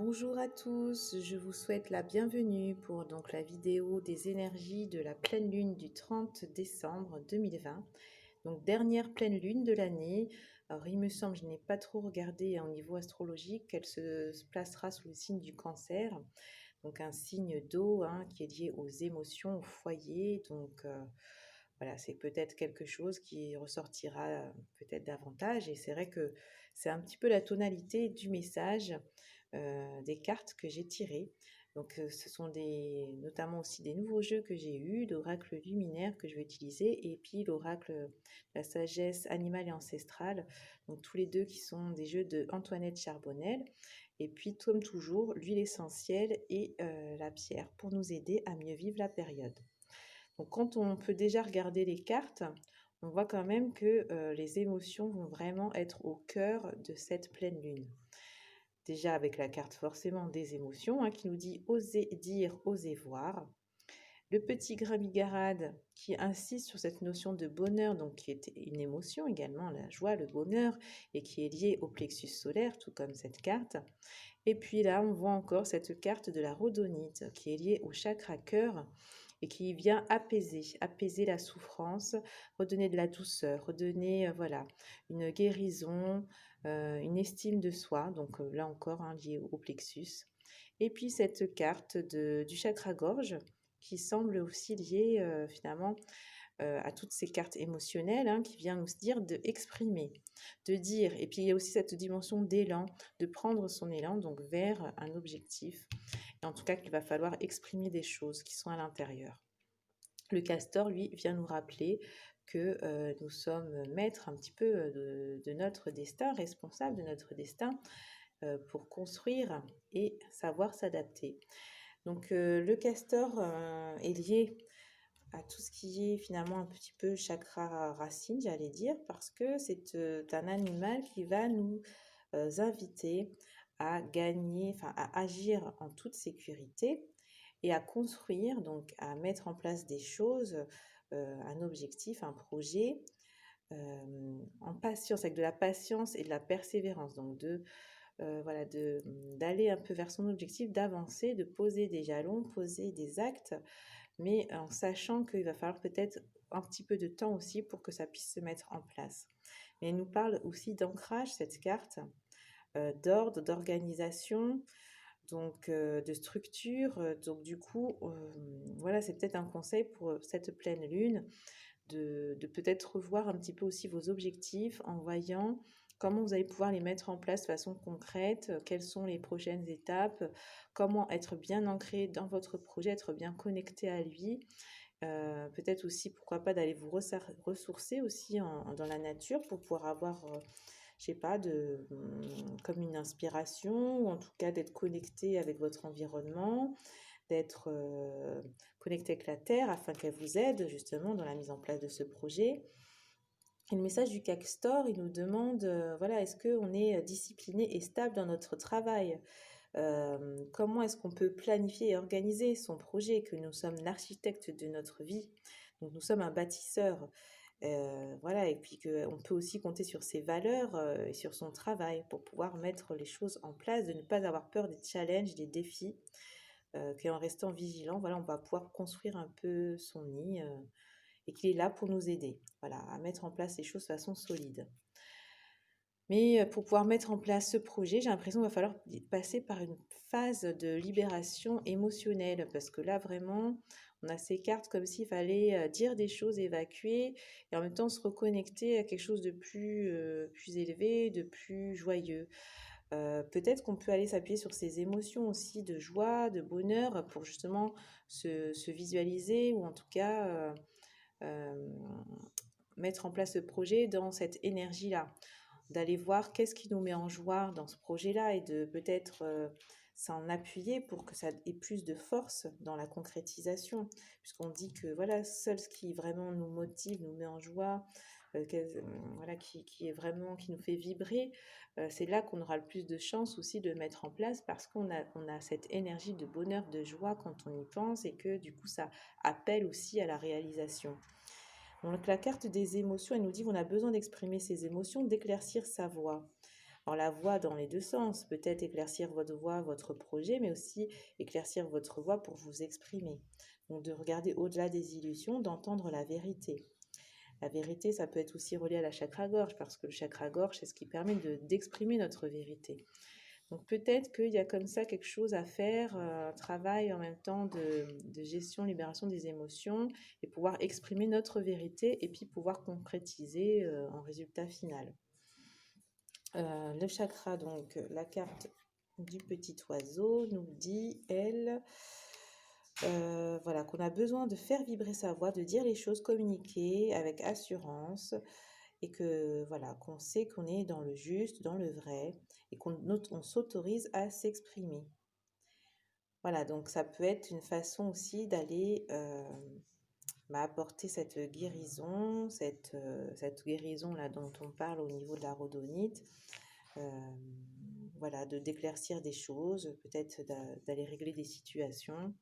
Bonjour à tous, je vous souhaite la bienvenue pour la vidéo des énergies de la pleine lune du 30 décembre 2020. Donc dernière pleine lune de l'année. Alors il me semble, je n'ai pas trop regardé au niveau astrologique, qu'elle se placera sous le signe du Cancer. Donc un signe d'eau qui est lié aux émotions, au foyer. Voilà, c'est peut-être quelque chose qui ressortira peut-être davantage. Et c'est vrai que c'est un petit peu la tonalité du message des cartes que j'ai tirées. Ce sont notamment aussi des nouveaux jeux que j'ai eus, l'oracle luminaire que je vais utiliser, et puis l'oracle la sagesse animale et ancestrale. Donc tous les deux qui sont des jeux de Antoinette Charbonnel. Et puis comme toujours, l'huile essentielle et la pierre pour nous aider à mieux vivre la période. Donc quand on peut déjà regarder les cartes, on voit quand même que les émotions vont vraiment être au cœur de cette pleine lune. Déjà avec la carte forcément des émotions qui nous dit oser dire, oser voir. Le petit grain bigarade qui insiste sur cette notion de bonheur, donc qui est une émotion également, la joie, le bonheur, et qui est liée au plexus solaire, tout comme cette carte. Et puis là, on voit encore cette carte de la rhodonite qui est liée au chakra cœur et qui vient apaiser la souffrance, redonner de la douceur, redonner voilà, une guérison, une estime de soi, donc là encore liée au plexus. Et puis cette carte du chakra gorge qui semble aussi liée finalement à toutes ces cartes émotionnelles qui vient nous dire de exprimer, de dire. Et puis il y a aussi cette dimension d'élan, de prendre son élan donc vers un objectif. Et en tout cas qu'il va falloir exprimer des choses qui sont à l'intérieur. Le castor, lui, vient nous rappeler que nous sommes maîtres un petit peu de notre destin, responsables de notre destin pour construire et savoir s'adapter. Donc le castor est lié à tout ce qui est finalement un petit peu chakra racine, j'allais dire, parce que c'est un animal qui va nous inviter à gagner, enfin à agir en toute sécurité et à construire, donc à mettre en place des choses, un objectif, un projet, en patience, avec de la patience et de la persévérance, donc voilà, d'aller un peu vers son objectif, d'avancer, de poser des jalons, poser des actes, mais en sachant qu'il va falloir peut-être un petit peu de temps aussi pour que ça puisse se mettre en place. Mais elle nous parle aussi d'ancrage, cette carte, d'ordre, d'organisation, donc de structure. Donc du coup, voilà, c'est peut-être un conseil pour cette pleine lune de peut-être revoir un petit peu aussi vos objectifs en voyant comment vous allez pouvoir les mettre en place de façon concrète, quelles sont les prochaines étapes, comment être bien ancré dans votre projet, être bien connecté à lui. Peut-être aussi, pourquoi pas, d'aller vous ressourcer aussi dans la nature pour pouvoir avoir, je sais pas, comme une inspiration, ou en tout cas d'être connecté avec votre environnement, d'être connecté avec la Terre afin qu'elle vous aide justement dans la mise en place de ce projet. Et le message du Castor, il nous demande, voilà, est-ce qu'on est discipliné et stable dans notre travail? Comment est-ce qu'on peut planifier et organiser son projet, que nous sommes l'architecte de notre vie, donc nous sommes un bâtisseur, voilà, et puis qu'on peut aussi compter sur ses valeurs et sur son travail pour pouvoir mettre les choses en place, de ne pas avoir peur des challenges, des défis, qu'en restant vigilant, voilà, on va pouvoir construire un peu son nid et qu'il est là pour nous aider, voilà, à mettre en place les choses de façon solide. Mais pour pouvoir mettre en place ce projet, j'ai l'impression qu'il va falloir passer par une phase de libération émotionnelle parce que là, vraiment, on a ces cartes comme s'il fallait dire des choses, évacuer et en même temps se reconnecter à quelque chose de plus élevé, de plus joyeux. Peut-être qu'on peut aller s'appuyer sur ces émotions aussi de joie, de bonheur pour justement se visualiser ou en tout cas mettre en place ce projet dans cette énergie-là, d'aller voir qu'est-ce qui nous met en joie dans ce projet-là et de peut-être s'en appuyer pour que ça ait plus de force dans la concrétisation, puisqu'on dit que voilà, seul ce qui vraiment nous motive, nous met en joie, voilà, qui est vraiment, qui nous fait vibrer, c'est là qu'on aura le plus de chance aussi de mettre en place parce qu'on a cette énergie de bonheur, de joie quand on y pense et que du coup ça appelle aussi à la réalisation. Donc la carte des émotions, elle nous dit qu'on a besoin d'exprimer ses émotions, d'éclaircir sa voix. Alors la voie dans les deux sens, peut-être éclaircir votre voie, votre projet, mais aussi éclaircir votre voie pour vous exprimer. Donc de regarder au-delà des illusions, d'entendre la vérité. La vérité, ça peut être aussi relié à la chakra-gorge, parce que le chakra-gorge, c'est ce qui permet d'exprimer notre vérité. Donc peut-être qu'il y a comme ça quelque chose à faire, un travail en même temps de gestion, libération des émotions, et pouvoir exprimer notre vérité, et puis pouvoir concrétiser en résultat final. Le chakra, donc la carte du petit oiseau nous dit, elle, voilà, qu'on a besoin de faire vibrer sa voix, de dire les choses, communiquer avec assurance, et que voilà, qu'on sait qu'on est dans le juste, dans le vrai, et on s'autorise à s'exprimer. Voilà, donc ça peut être une façon aussi d'aller apporter cette guérison, cette guérison là dont on parle au niveau de la rhodonite. Voilà, d'éclaircir des choses, peut-être d'aller régler des situations.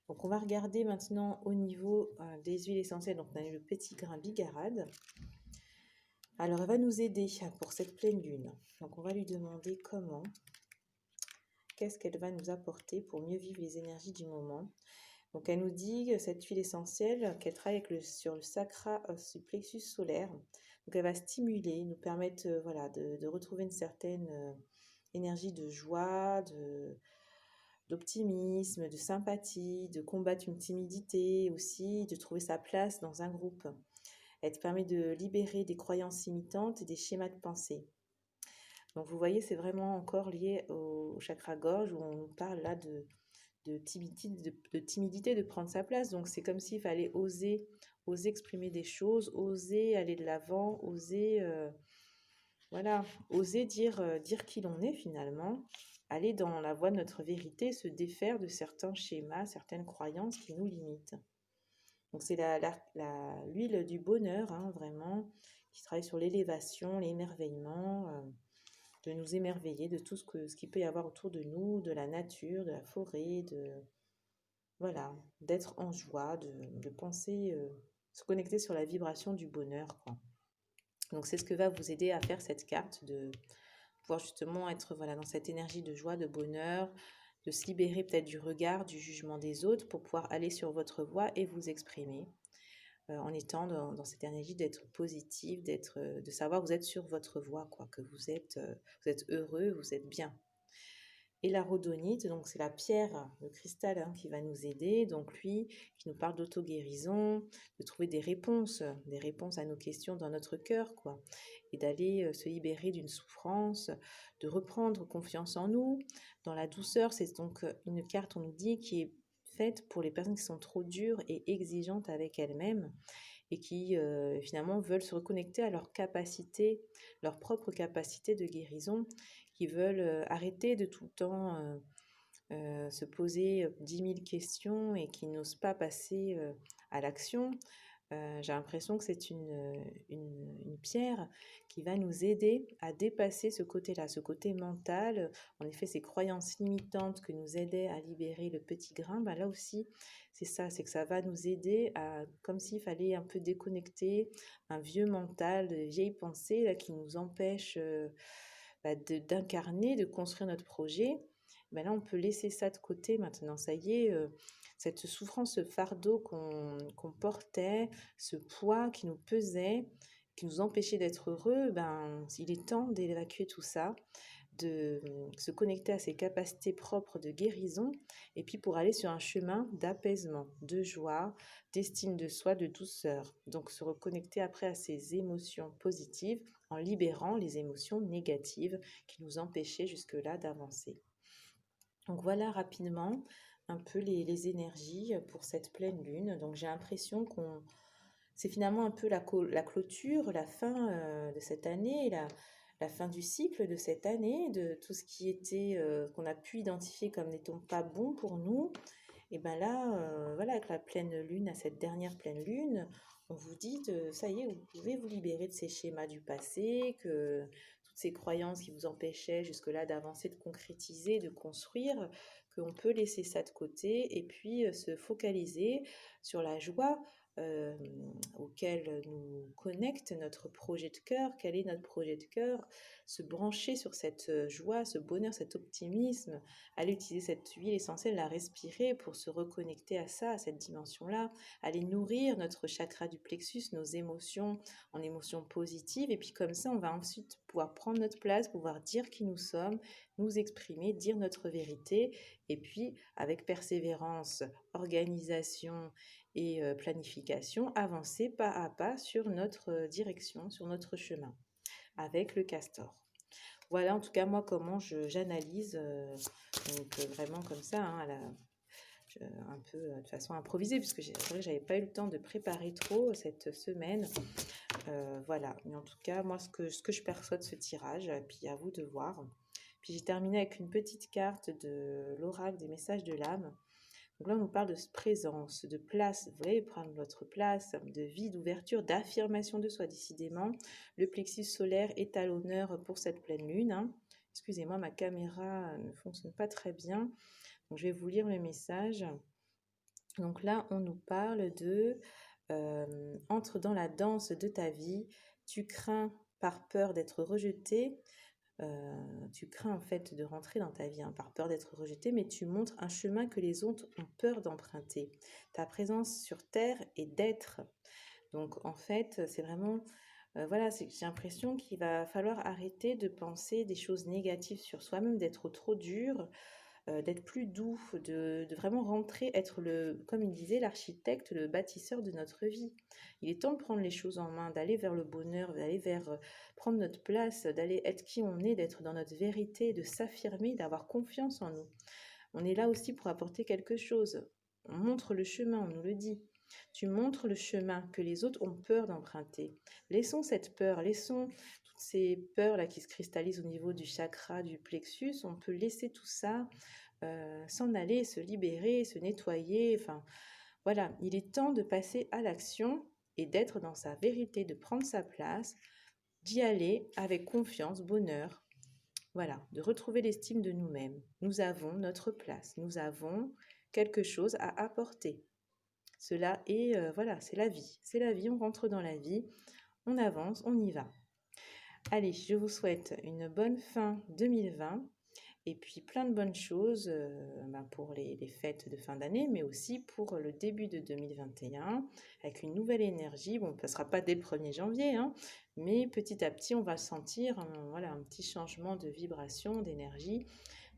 Donc on va regarder maintenant au niveau des huiles essentielles. Donc on a eu le petit grain bigarade. Alors elle va nous aider pour cette pleine lune. Donc on va lui demander qu'est-ce qu'elle va nous apporter pour mieux vivre les énergies du moment. Donc elle nous dit, cette huile essentielle, qu'elle travaille sur le chakra du plexus solaire. Donc elle va stimuler, nous permettre voilà, de retrouver une certaine énergie de joie, d'optimisme, de sympathie, de combattre une timidité aussi, de trouver sa place dans un groupe. Elle te permet de libérer des croyances limitantes et des schémas de pensée. Donc vous voyez, c'est vraiment encore lié au chakra gorge où on nous parle là de timidité, de prendre sa place. Donc c'est comme s'il fallait oser exprimer des choses, oser aller de l'avant, oser voilà, oser dire qui l'on est finalement, aller dans la voie de notre vérité, se défaire de certains schémas, certaines croyances qui nous limitent. Donc c'est l'huile du bonheur, hein, vraiment, qui travaille sur l'élévation, l'émerveillement, de nous émerveiller de tout ce qu'il peut y avoir autour de nous, de la nature, de la forêt, voilà, d'être en joie, de penser, se connecter sur la vibration du bonheur, quoi. Donc c'est ce que va vous aider à faire cette carte, de pouvoir justement être voilà, dans cette énergie de joie, de bonheur, de se libérer peut-être du regard, du jugement des autres pour pouvoir aller sur votre voie et vous exprimer en étant dans cette énergie d'être positive, de savoir que vous êtes sur votre voie, quoi, que vous êtes heureux, vous êtes bien. Et la rhodonite, donc c'est la pierre, le cristal hein, qui va nous aider, donc lui qui nous parle d'auto-guérison, de trouver des réponses à nos questions dans notre cœur, quoi, et d'aller se libérer d'une souffrance, de reprendre confiance en nous, dans la douceur. C'est donc une carte, on nous dit, qui est faite pour les personnes qui sont trop dures et exigeantes avec elles-mêmes et qui finalement veulent se reconnecter à leur capacité, leur propre capacité de guérison, qui veulent arrêter de tout le temps se poser 10 000 questions et qui n'osent pas passer à l'action. J'ai l'impression que c'est une pierre qui va nous aider à dépasser ce côté-là, ce côté mental. En effet, ces croyances limitantes que nous aidaient à libérer le petit grain, bah là aussi, c'est ça, c'est que ça va nous aider à, comme s'il fallait un peu déconnecter un vieux mental, de vieilles pensées là, qui nous empêchent d'incarner, de construire notre projet. Ben là, on peut laisser ça de côté maintenant. Ça y est, cette souffrance, ce fardeau qu'on portait, ce poids qui nous pesait, qui nous empêchait d'être heureux, ben, il est temps d'évacuer tout ça, de se connecter à ses capacités propres de guérison, et puis pour aller sur un chemin d'apaisement, de joie, d'estime de soi, de douceur. Donc se reconnecter après à ses émotions positives en libérant les émotions négatives qui nous empêchaient jusque-là d'avancer. Donc voilà rapidement un peu les énergies pour cette pleine lune. Donc j'ai l'impression c'est finalement un peu la clôture, la fin de cette année, la fin du cycle de cette année, de tout ce qui était qu'on a pu identifier comme n'étant pas bon pour nous. Et bien là, voilà, avec la pleine lune, à cette dernière pleine lune, on vous dit, ça y est, vous pouvez vous libérer de ces schémas du passé, que toutes ces croyances qui vous empêchaient jusque-là d'avancer, de concrétiser, de construire, qu'on peut laisser ça de côté et puis se focaliser sur la joie euh, auquel nous connecte notre projet de cœur. Quel est notre projet de cœur? Se brancher sur cette joie, ce bonheur, cet optimisme, aller utiliser cette huile essentielle, la respirer pour se reconnecter à ça, à cette dimension-là, aller nourrir notre chakra du plexus, nos émotions en émotions positives. Et puis comme ça, on va ensuite pouvoir prendre notre place, pouvoir dire qui nous sommes, nous exprimer, dire notre vérité. Et puis, avec persévérance, organisation et planification, avancer pas à pas sur notre direction, sur notre chemin, avec le castor. Voilà en tout cas moi comment j'analyse, donc vraiment comme ça, hein, un peu de façon improvisée, puisque c'est vrai que j'avais pas eu le temps de préparer trop cette semaine. Voilà, mais en tout cas moi ce que je perçois de ce tirage, puis à vous de voir. Puis j'ai terminé avec une petite carte de l'oracle des messages de l'âme. Donc là, on nous parle de présence, de place. Vous voyez, prendre votre place, de vie, d'ouverture, d'affirmation de soi. Décidément, le plexus solaire est à l'honneur pour cette pleine lune, hein. Excusez-moi, ma caméra ne fonctionne pas très bien. Donc, je vais vous lire le message. Donc là, on nous parle de entre dans la danse de ta vie. Tu crains par peur d'être rejeté. Tu crains en fait de rentrer dans ta vie, hein, par peur d'être rejeté, mais tu montres un chemin que les autres ont peur d'emprunter. Ta présence sur Terre est d'être. Donc en fait, c'est vraiment, voilà, j'ai l'impression qu'il va falloir arrêter de penser des choses négatives sur soi-même, d'être trop dur, d'être plus doux, de vraiment rentrer, être comme il disait, l'architecte, le bâtisseur de notre vie. Il est temps de prendre les choses en main, d'aller vers le bonheur, d'aller vers prendre notre place, d'aller être qui on est, d'être dans notre vérité, de s'affirmer, d'avoir confiance en nous. On est là aussi pour apporter quelque chose. On montre le chemin, on nous le dit. Tu montres le chemin que les autres ont peur d'emprunter. Laissons cette peur, laissons toutes ces peurs-là qui se cristallisent au niveau du chakra, du plexus. On peut laisser tout ça s'en aller, se libérer, se nettoyer. Enfin, voilà, il est temps de passer à l'action et d'être dans sa vérité, de prendre sa place, d'y aller avec confiance, bonheur. Voilà, de retrouver l'estime de nous-mêmes. Nous avons notre place, nous avons quelque chose à apporter. Cela est, voilà, c'est la vie, on rentre dans la vie, on avance, on y va. Allez, je vous souhaite une bonne fin 2020 et puis plein de bonnes choses pour les fêtes de fin d'année, mais aussi pour le début de 2021, avec une nouvelle énergie. Bon, ça ne sera pas dès le 1er janvier, hein, mais petit à petit, on va sentir voilà, un petit changement de vibration, d'énergie.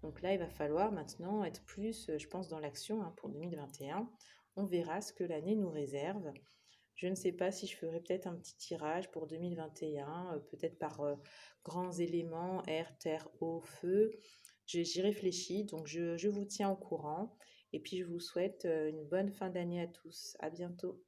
Donc là, il va falloir maintenant être plus, je pense, dans l'action, hein, pour 2021. On verra ce que l'année nous réserve. Je ne sais pas si je ferai peut-être un petit tirage pour 2021, peut-être par grands éléments, air, terre, eau, feu. J'y réfléchis, donc je vous tiens au courant. Et puis je vous souhaite une bonne fin d'année à tous. À bientôt.